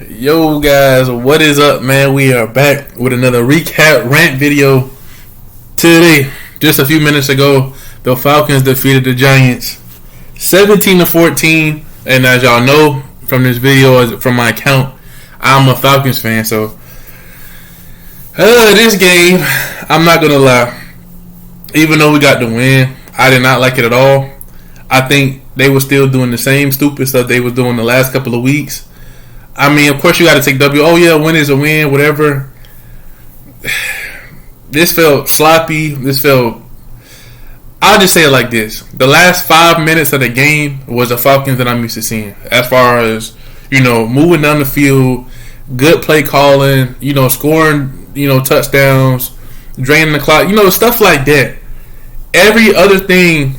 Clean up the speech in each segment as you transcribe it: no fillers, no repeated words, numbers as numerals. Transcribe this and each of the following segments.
Yo guys, what is up, man? We are back with another recap rant video today. Just a few minutes ago, the Falcons defeated the Giants 17-14, and as y'all know from this video, from my account, I'm a Falcons fan, so this game, I'm not gonna lie, even though we got the win, I did not like it at all. I think they were still doing the same stupid stuff they was doing the last couple of weeks. I mean, of course, you got to take W. Oh, yeah, win is a win, whatever. This felt sloppy. I'll just say it like this. The last 5 minutes of the game was the Falcons that I'm used to seeing. As far as, moving down the field, good play calling, scoring, touchdowns, draining the clock, stuff like that. Every other thing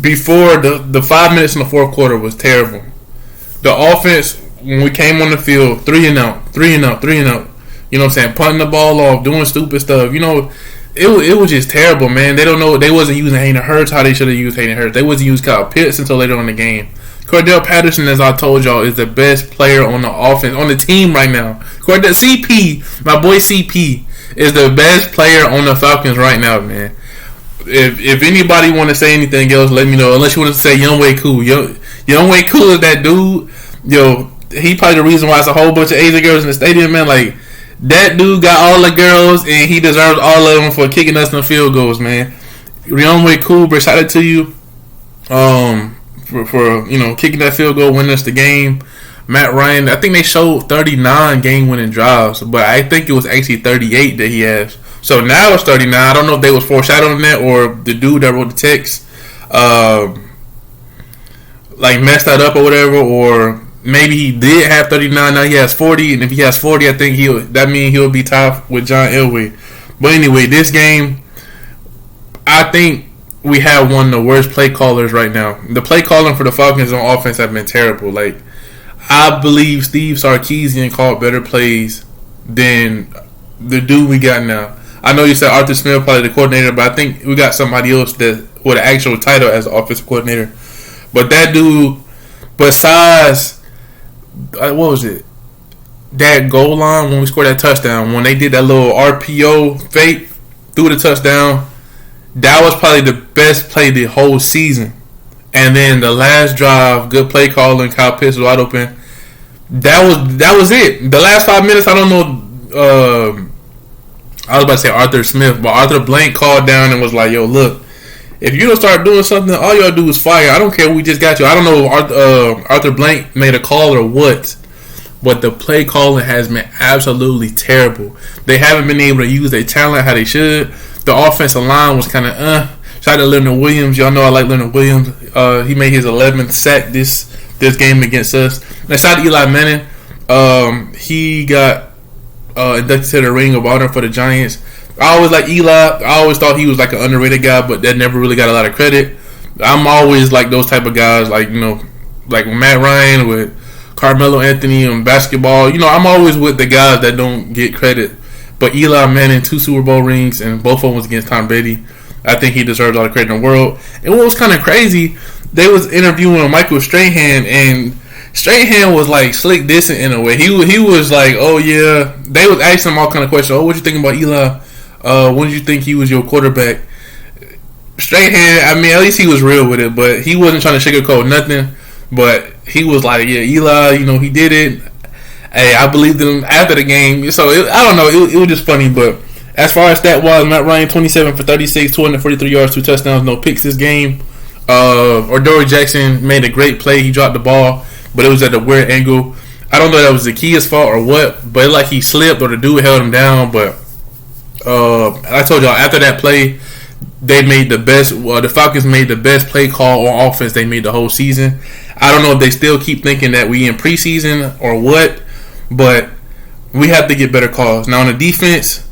before the 5 minutes in the fourth quarter was terrible. The offense, when we came on the field, 3 and out. You know what I'm saying? Punting the ball off, doing stupid stuff. It was just terrible, man. They don't know. They wasn't using Hayden Hurst how they should have used Hayden Hurst. They wasn't using Kyle Pitts until later on in the game. Cordell Patterson, as I told y'all, is the best player on the offense, on the team right now. Cordell CP, my boy CP, is the best player on the Falcons right now, man. If anybody want to say anything else, let me know. Unless you want to say Younghoe Koo. Younghoe Koo is that dude. He probably the reason why it's a whole bunch of Asian girls in the stadium, man. Like, that dude got all the girls, and he deserves all of them for kicking us in field goals, man. Younghoe Koo, shout out to you for kicking that field goal, winning us the game. Matt Ryan, I think they showed 39 game-winning drives, but I think it was actually 38 that he has. So now it's 39. I don't know if they was foreshadowing that or the dude that wrote the text messed that up or whatever, or maybe he did have 39, now he has 40, and if he has 40, I think that means he'll be tied with John Elway. But anyway, this game, I think we have one of the worst play callers right now. The play calling for the Falcons on offense have been terrible. Like, I believe Steve Sarkisian called better plays than the dude we got now. I know you said Arthur Smith probably the coordinator, but I think we got somebody else that with an actual title as offensive coordinator. But that dude, besides, what was it? That goal line when we scored that touchdown, when they did that little RPO fake through the touchdown, that was probably the best play the whole season. And then the last drive, good play calling, Kyle Pitts was wide open. That was it. The last 5 minutes, I don't know. I was about to say Arthur Smith, but Arthur Blank called down and was like, "Yo, look, if you don't start doing something, all you gotta do is fire. I don't care. We just got you." I don't know if Arthur Blank made a call or what, but the play calling has been absolutely terrible. They haven't been able to use their talent how they should. The offensive line was kind of Shout out to Leonard Williams. Y'all know I like Leonard Williams. He made his 11th sack this game against us. And shout out to Eli Manning. He got inducted to the Ring of Honor for the Giants. I always like Eli. I always thought he was like an underrated guy, but that never really got a lot of credit. I'm always like those type of guys, like like Matt Ryan with Carmelo Anthony and basketball. I'm always with the guys that don't get credit. But Eli Manning, 2 Super Bowl rings, and both of them was against Tom Brady. I think he deserves all the credit in the world. And what was kind of crazy, they was interviewing Michael Strahan, and Strahan was like slick dissing in a way. He was like, "Oh yeah," they was asking him all kind of questions. "Oh, what you think about Eli? When did you think he was your quarterback?" Strahan, I mean, at least he was real with it, but he wasn't trying to sugarcoat nothing. But he was like, "Yeah, Eli, he did it. Hey, I believed in him after the game." So I don't know, it was just funny. But as far as stat wise, Matt Ryan 27 for 36, 243 yards, 2 touchdowns, no picks this game. Ordore Jackson made a great play. He dropped the ball, but it was at a weird angle. I don't know if that was the key's fault or what, but like he slipped or the dude held him down. But I told y'all, after that play, they made the best. The Falcons made the best play call on offense they made the whole season. I don't know if they still keep thinking that we in preseason or what, but we have to get better calls. Now on the defense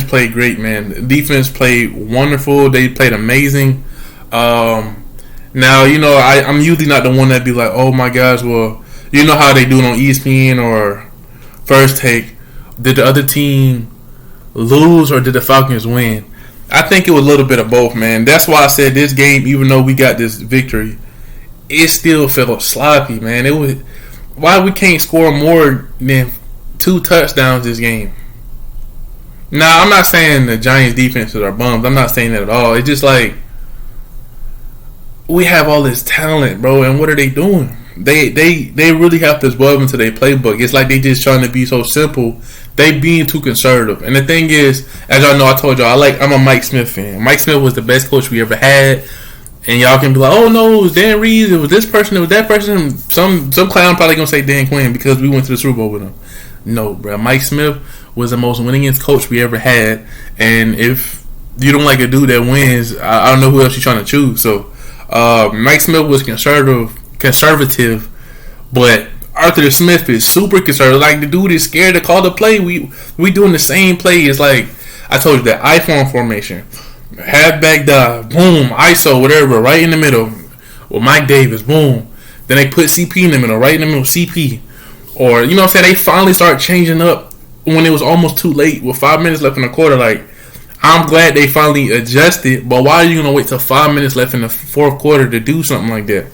played great, man. Defense played wonderful. They played amazing. Now, I'm usually not the one that be like, "Oh my gosh, well, you know how they do it on ESPN or First Take. Did the other team lose or did the Falcons win?" I think it was a little bit of both, man. That's why I said this game, even though we got this victory, it still felt sloppy, man. why we can't score more than 2 touchdowns this game. Now, I'm not saying the Giants defenses are bums. I'm not saying that at all. It's just like we have all this talent, bro, and what are they doing? They really have to delve into their playbook. It's like they just trying to be so simple. They being too conservative. And the thing is, as y'all know, I told y'all I'm a Mike Smith fan. Mike Smith was the best coach we ever had. And y'all can be like, oh no, it was Dan Reeves, it was this person, it was that person. Some clown probably gonna say Dan Quinn because we went to the Super Bowl with him. No, bro. Mike Smith was the most winningest coach we ever had. And if you don't like a dude that wins, I don't know who else you're trying to choose. So Mike Smith was conservative, but Arthur Smith is super conservative. Like, the dude is scared to call the play. We doing the same play. It's like I told you, that iPhone formation, halfback dive, boom, ISO, whatever, right in the middle. Or Mike Davis, boom. Then they put CP in the middle, right in the middle, CP. Or, you know what I'm saying? They finally start changing up when it was almost too late with 5 minutes left in the quarter. Like, I'm glad they finally adjusted, but why are you going to wait till 5 minutes left in the fourth quarter to do something like that?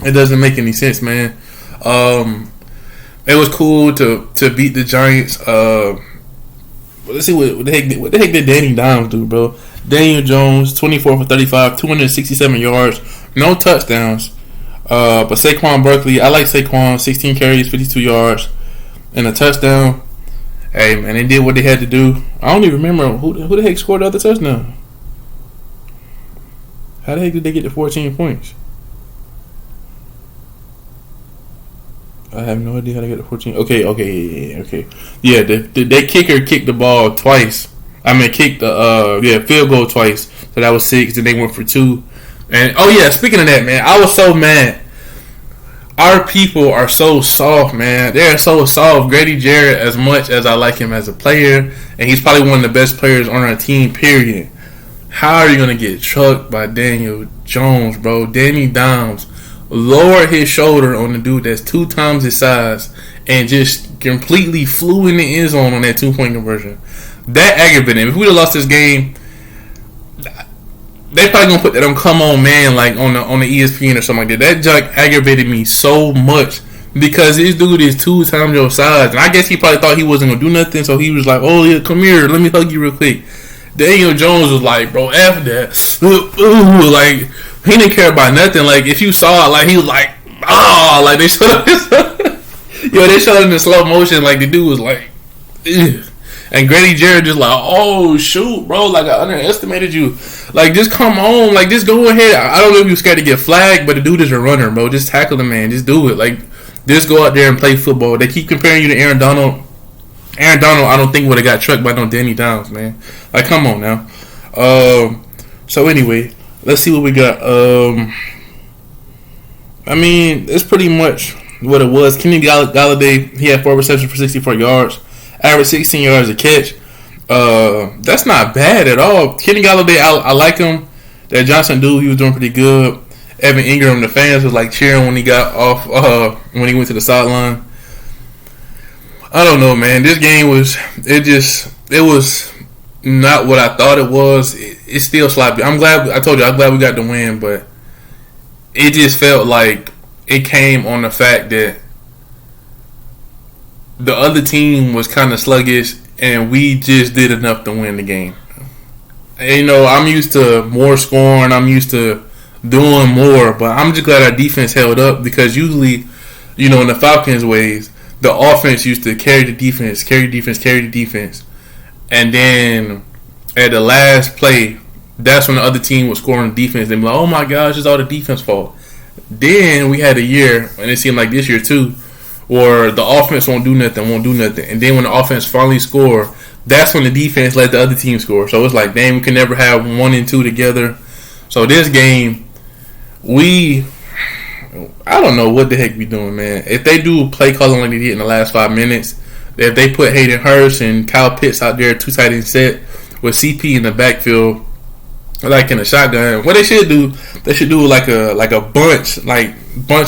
It doesn't make any sense, man. It was cool to beat the Giants. Let's see what the heck did Danny Dimes do, bro? Daniel Jones, 24 for 35, 267 yards, no touchdowns. But Saquon Barkley, I like Saquon, 16 carries, 52 yards, and a touchdown. Hey, man, they did what they had to do. I don't even remember who the heck scored the other touchdown. How the heck did they get to 14 points? I have no idea how they get to 14. Okay. Yeah, the kicker kicked the ball twice. Kicked the field goal twice. So that was 6. Then they went for 2. And speaking of that, man, I was so mad. Our people are so soft, man. They're so soft. Grady Jarrett, as much as I like him as a player, and he's probably one of the best players on our team, period. How are you going to get trucked by Daniel Jones, bro? Danny Dimes lowered his shoulder on the dude that's 2 times his size and just completely flew in the end zone on that 2-point conversion. That aggravated him. If we would have lost this game, they probably gonna put that on Come On Man, like on the ESPN or something like that. That junk aggravated me so much because this dude is 2 times your size, and I guess he probably thought he wasn't gonna do nothing, so he was like, "Oh yeah, come here, let me hug you real quick." Daniel Jones was like, "Bro, F that," like he didn't care about nothing. Like if you saw it, like he was like, "Ah," like they showed they showed it in slow motion, like the dude was like, "Ugh." And Grady Jarrett just like, oh shoot, bro, like I underestimated you. Like just come on, like just go ahead. I don't know if you're scared to get flagged, but the dude is a runner, bro. Just tackle the man, just do it. Like just go out there and play football. They keep comparing you to Aaron Donald. Aaron Donald, I don't think would have got trucked by no Danny Dimes, man. Like come on now. So anyway, let's see what we got. It's pretty much what it was. Kenny Galladay, he had 4 receptions for 64 yards. Average 16 yards a catch. That's not bad at all. Kenny Galladay, I like him. That Johnson dude, he was doing pretty good. Evan Ingram, the fans was like cheering when he got off, when he went to the sideline. I don't know, man. This game was not what I thought it was. It's still sloppy. I'm glad we got the win, but it just felt like it came on the fact that the other team was kind of sluggish, and we just did enough to win the game. And, I'm used to more scoring. I'm used to doing more, but I'm just glad our defense held up because usually, in the Falcons' ways, the offense used to carry the defense, and then at the last play, that's when the other team was scoring defense. They'd be like, oh my gosh, it's all the defense fault. Then we had a year, and it seemed like this year too, or the offense won't do nothing. And then when the offense finally score, that's when the defense let the other team score. So it's like, dang, we can never have 1 and 2 together. So this game, I don't know what the heck we doing, man. If they do play calling like they did in the last 5 minutes, if they put Hayden Hurst and Kyle Pitts out there 2 tight end set with CP in the backfield, like in a shotgun, what they should do like a bunch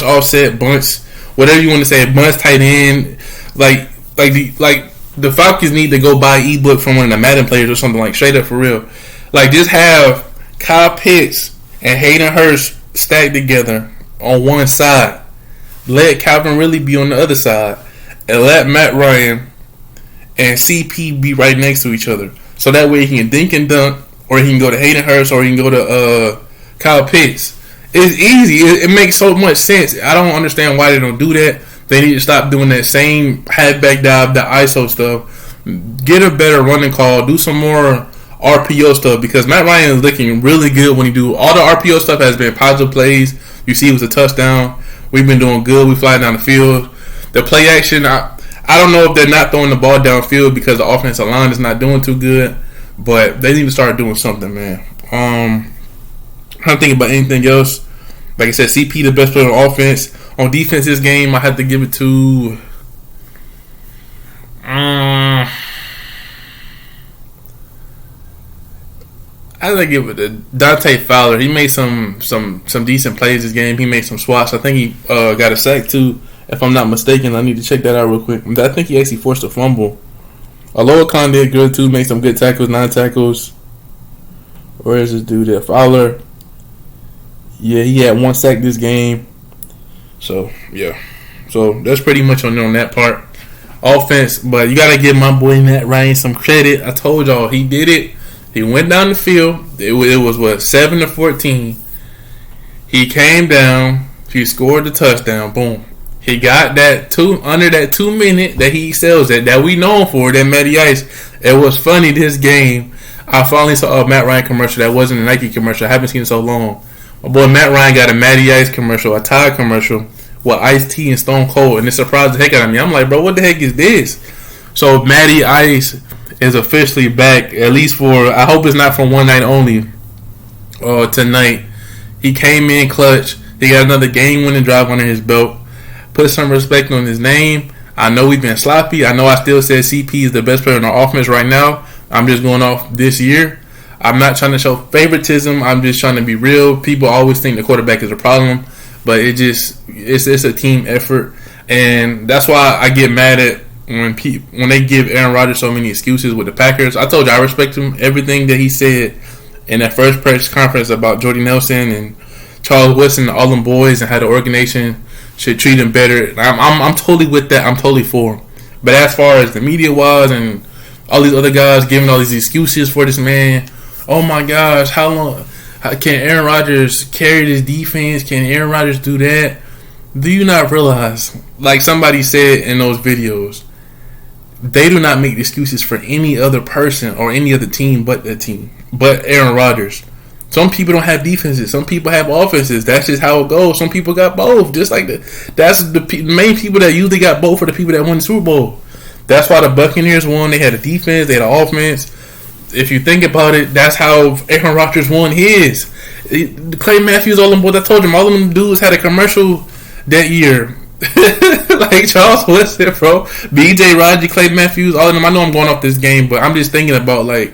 offset, bunch, whatever you want to say, bunch tight end, like the Falcons need to go buy an ebook from one of the Madden players or something, like straight up for real. Like just have Kyle Pitts and Hayden Hurst stacked together on one side. let Calvin Ridley be on the other side, and let Matt Ryan and CP be right next to each other. So that way he can dink and dunk, or he can go to Hayden Hurst, or he can go to Kyle Pitts. It's easy. It makes so much sense. I don't understand why they don't do that. They need to stop doing that same halfback dive, the ISO stuff. Get a better running call. Do some more RPO stuff, because Matt Ryan is looking really good when he do. All the RPO stuff has been positive plays. You see it was a touchdown. We've been doing good. We fly down the field. The play action, I don't know if they're not throwing the ball downfield because the offensive line is not doing too good, but they need to start doing something, man. I'm trying to think about anything else. Like I said, CP the best player on offense. On defense this game, I have to give it to I have to give it to Dante Fowler. He made some decent plays this game. He made some swats. I think he got a sack too, if I'm not mistaken. I need to check that out real quick. I think he actually forced a fumble. Aloha Khan did good too. Made some good tackles, 9 tackles. Where is this dude at? Fowler. Yeah, he had 1 sack this game. So, yeah. So, that's pretty much on that part. Offense, but you got to give my boy Matt Ryan some credit. I told y'all, he did it. He went down the field. It was 7-14. He came down. He scored the touchdown. Boom. He got that under that 2 minute that he sells that we known for, that Matty Ice. It was funny this game. I finally saw a Matt Ryan commercial that wasn't a Nike commercial. I haven't seen it so long. My boy Matt Ryan got a Matty Ice commercial, a Tide commercial with Ice-T and Stone Cold, and it surprised the heck out of me. I'm like, bro, what the heck is this? So Matty Ice is officially back, at least for, I hope it's not for one night only, tonight. He came in clutch. He got another game-winning drive under his belt. Put some respect on his name. I know we've been sloppy. I know I still said CP is the best player in our offense right now. I'm just going off this year. I'm not trying to show favoritism. I'm just trying to be real. People always think the quarterback is a problem, but it's a team effort, and that's why I get mad at when they give Aaron Rodgers so many excuses with the Packers. I told you I respect him, everything that he said in that first press conference about Jordy Nelson and Charles Woodson, all them boys, and how the organization should treat him better. I'm totally with that. I'm totally for him. But as far as the media was and all these other guys giving all these excuses for this man, oh my gosh, how long can Aaron Rodgers carry this defense? Can Aaron Rodgers do that? Do you not realize, like somebody said in those videos, they do not make excuses for any other person or any other team but Aaron Rodgers. Some people don't have defenses. Some people have offenses. That's just how it goes. Some people got both. Just like that's the main people that usually got both are the people that won the Super Bowl. That's why the Buccaneers won. They had a defense. They had an offense. If you think about it, that's how Aaron Rodgers won his. Clay Matthews, all them boys, I told him, all of them dudes had a commercial that year. Like Charles Woodson, bro. BJ Raji, Clay Matthews, all of them. I know I'm going off this game, but I'm just thinking about like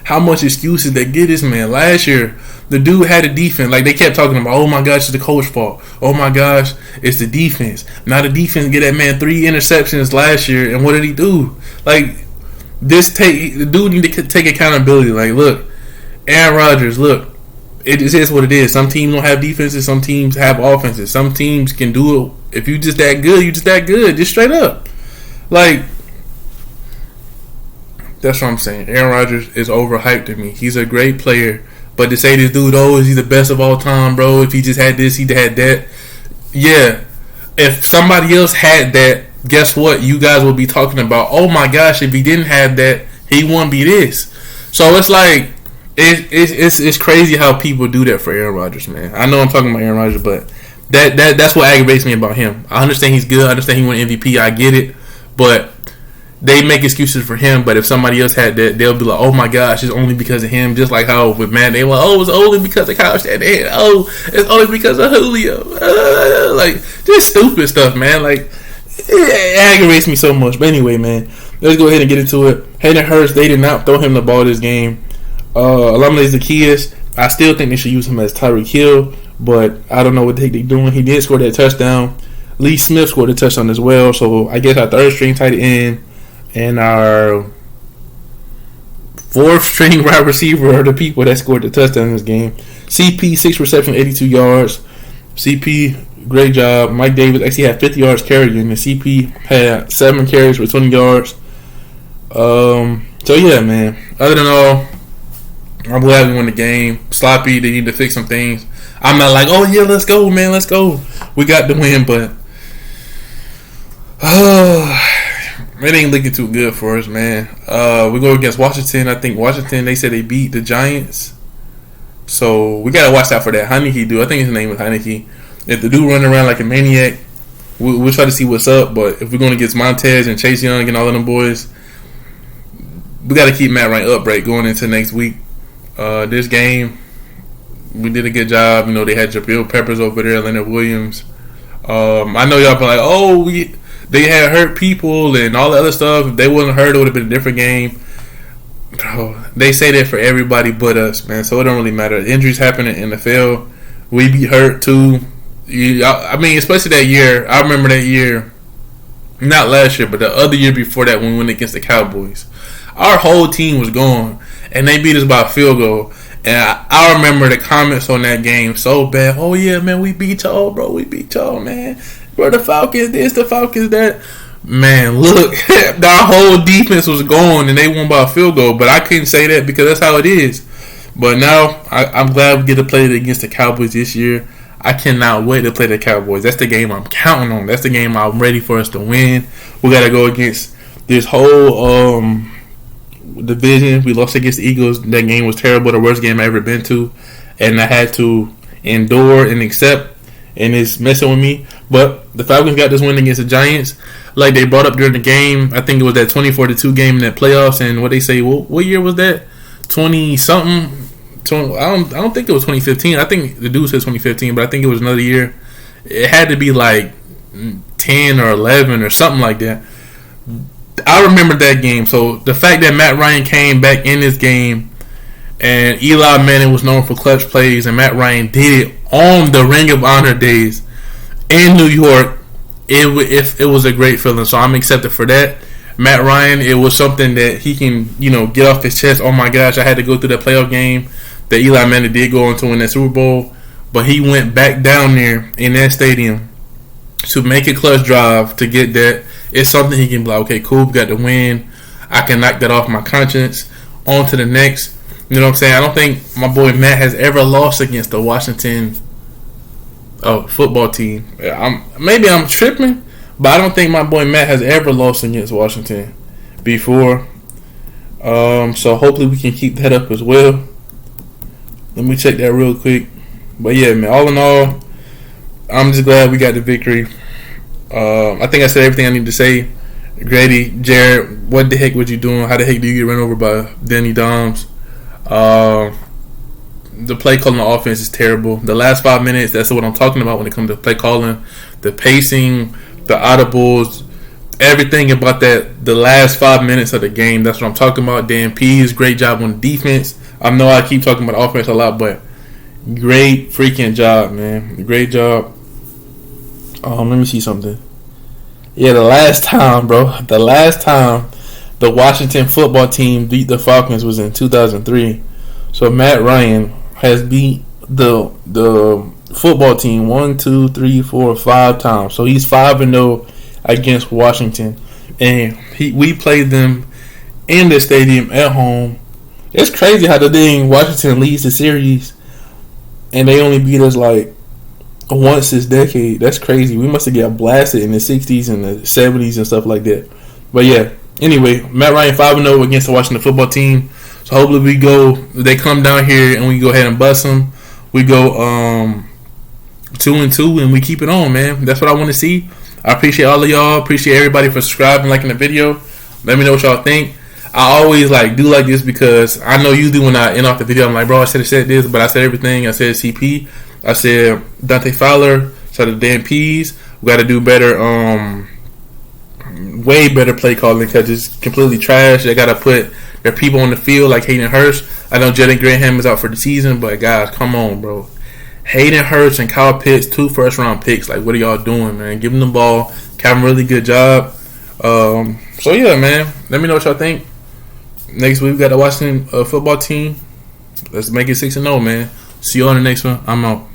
how much excuses they get this man. Last year, the dude had a defense. Like they kept talking about, oh my gosh, it's the coach's fault. Oh my gosh, it's the defense. Now the defense get that man 3 interceptions last year, and what did he do? Like the dude need to take accountability. Like, look, Aaron Rodgers, look, it is what it is. Some teams don't have defenses. Some teams have offenses. Some teams can do it. If you just that good, you just that good. Just straight up. Like, that's what I'm saying. Aaron Rodgers is overhyped to me. He's a great player. But to say this dude, oh, is he the best of all time, bro? If he just had this, he had that. Yeah. If somebody else had that, guess what? You guys will be talking about, oh my gosh, if he didn't have that, he wouldn't be this. So it's like, it's crazy how people do that for Aaron Rodgers, man. I know I'm talking about Aaron Rodgers, but that's what aggravates me about him. I understand he's good. I understand he won MVP. I get it. But they make excuses for him. But if somebody else had that, they'll be like, oh my gosh, it's only because of him. Just like how with Matt, they were like, oh, it's only because of Kyle Shanahan. Oh, it's only because of Julio. Like, just stupid stuff, man. Like, it aggravates me so much. But anyway, man, let's go ahead and get into it. Hayden Hurst, they did not throw him the ball this game. Olamide Zaccheaus, I still think they should use him as Tyreek Hill, but I don't know what the heck they're doing. He did score that touchdown. Lee Smith scored a touchdown as well. So I guess our third string tight end and our fourth string wide receiver are the people that scored the touchdown in this game. CP, 6 receptions, 82 yards. CP Great job. Mike Davis actually had 50 yards carrying, and CP had 7 carries for 20 yards. So yeah, man. Other than all, I'm glad we won the game. Sloppy, they need to fix some things. I'm not like, oh yeah, let's go, man, let's go. We got the win, but it ain't looking too good for us, man. We go against Washington. I think Washington, they said they beat the Giants. So we gotta watch out for that Heineke dude. I think his name is Heineke. If the dude running around like a maniac, we'll try to see what's up. But if we're going against Montez and Chase Young and all of them boys, we got to keep Matt Ryan upright going into next week. This game, we did a good job. You know, they had Jabril Peppers over there, Leonard Williams. I know y'all be like, oh, they had hurt people and all the other stuff. If they wasn't hurt, it would have been a different game. Oh, they say that for everybody but us, man. So it don't really matter. Injuries happen in the NFL. We be hurt too. I mean, especially that year. I remember that year. Not last year, but the other year before that when we went against the Cowboys. Our whole team was gone, and they beat us by a field goal. And I remember the comments on that game so bad. Oh, yeah, man, we beat y'all, bro. We beat y'all, man. Bro, the Falcons this, the Falcons that. Man, look, our whole defense was gone, and they won by a field goal. But I couldn't say that because that's how it is. But now, I'm glad we get to play against the Cowboys this year. I cannot wait to play the Cowboys. That's the game I'm counting on. That's the game I'm ready for us to win. We got to go against this whole division. We lost against the Eagles. That game was terrible. The worst game I ever been to. And I had to endure and accept. And it's messing with me. But the Falcons got this win against the Giants. Like they brought up during the game. I think it was that 24-2 game in that playoffs. And what they say, what year was that? 20-something. I don't think it was 2015. I think the dude said 2015, but I think it was another year. It had to be like 10 or 11 or something like that. I remember that game. So the fact that Matt Ryan came back in this game and Eli Manning was known for clutch plays and Matt Ryan did it on the Ring of Honor days in New York, it was a great feeling. So I'm accepted for that. Matt Ryan, it was something that he can, get off his chest. Oh my gosh, I had to go through that playoff game that Eli Manning did go on to win that Super Bowl. But he went back down there in that stadium to make a clutch drive to get that. It's something he can be like, okay, cool, we got the win. I can knock that off my conscience. On to the next. You know what I'm saying? I don't think my boy Matt has ever lost against the Washington football team. Maybe I'm tripping, but I don't think my boy Matt has ever lost against Washington before. So hopefully we can keep that up as well. Let me check that real quick. But yeah, man, all in all, I'm just glad we got the victory. I think I said everything I need to say. Grady, Jared, what the heck was you doing? How the heck do you get run over by Danny Doms? The play calling on offense is terrible. The last 5 minutes, that's what I'm talking about when it comes to play calling. The pacing, the audibles, everything about that. The last 5 minutes of the game, that's what I'm talking about. Dan Pease, great job on defense. I know I keep talking about offense a lot, but great freaking job, man. Great job. Let me see something. Yeah, the last time the Washington football team beat the Falcons was in 2003. So Matt Ryan has beat the football team 1, 2, 3, 4, 5 times. So he's 5-0 against Washington, and we played them in the stadium at home. It's crazy how the dang Washington leads the series, and they only beat us like once this decade. That's crazy. We must have got blasted in the 60s and the 70s and stuff like that. But yeah, anyway, Matt Ryan 5-0 against the Washington football team. So hopefully they come down here and we go ahead and bust them. We go 2-2 and we keep it on, man. That's what I want to see. I appreciate all of y'all. Appreciate everybody for subscribing, liking the video. Let me know what y'all think. I always do like this because I know usually when I end off the video, I'm like, bro, I should have said this, but I said everything. I said CP. I said Dante Fowler. Said Dan Pease. We got to do better, way better play calling because it's completely trash. They got to put their people on the field like Hayden Hurst. I know Jalen Graham is out for the season, but guys, come on, bro. Hayden Hurst and Kyle Pitts, 2 first-round picks. Like, what are y'all doing, man? Give them the ball. Have a really good job. So, yeah, man. Let me know what y'all think. Next week, we got the Washington football team. Let's make it 6-0, man. See you on the next one. I'm out.